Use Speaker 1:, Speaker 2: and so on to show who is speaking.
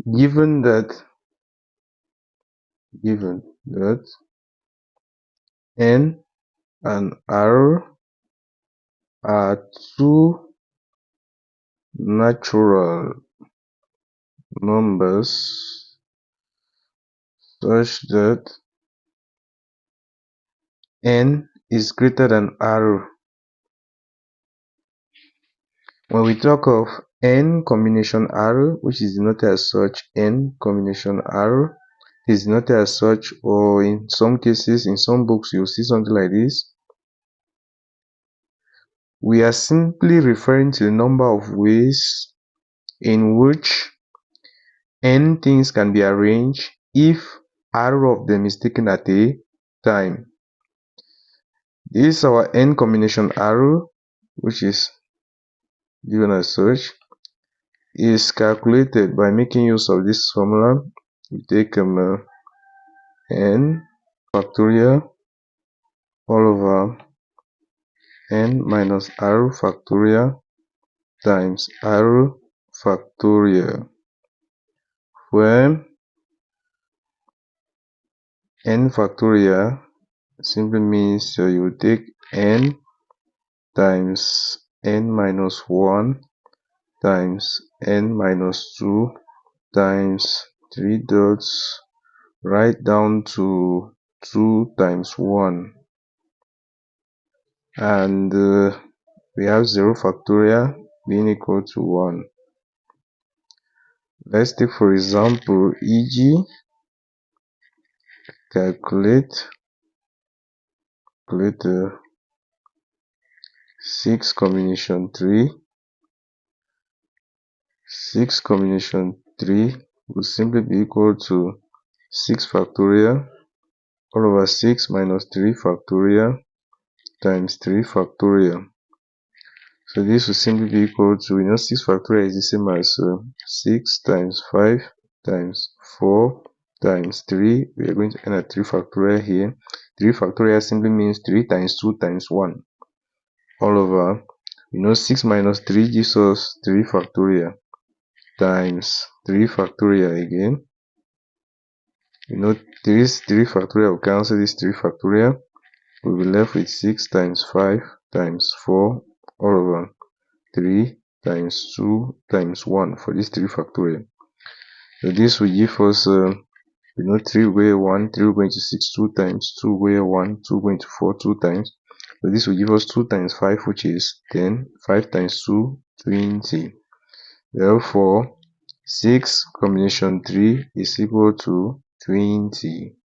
Speaker 1: Given that n and r are two natural numbers such that n is greater than r. When we talk of n combination r, which is denoted as such, n combination r is denoted as such, or in some cases, in some books, you'll see something like this. We are simply referring to the number of ways in which n things can be arranged if r of them is taken at a time. This is our n combination r, which is given as such, is calculated by making use of this formula. We take n factorial all over n minus r factorial times r factorial, where n factorial simply means you will take n times n minus 1 times n minus 2 times 3 dots right down to 2 times 1, and we have 0 factorial being equal to 1. Let's take for example, e.g. calculate 6 combination 3. 6 combination 3 will simply be equal to 6 factorial all over 6 minus 3 factorial times 3 factorial. So this will simply be equal to, 6 factorial is the same as 6 times 5 times 4 times 3. We are going to end at 3 factorial here. 3 factorial simply means 3 times 2 times 1 all over, 6 minus 3 gives us 3 factorial times 3 factorial again. 3 factorial will cancel this 3 factorial. We'll be left with 6 times 5 times 4 all over 3 times 2 times 1 for this 3 factorial. So this will give us 3 over 1, 3 over 6 2 times, 2 over 1, 2 over 4 2 times. So this will give us 2 times 5, which is 10, 5 times 2, 20. Therefore, 6 combination 3 is equal to 20.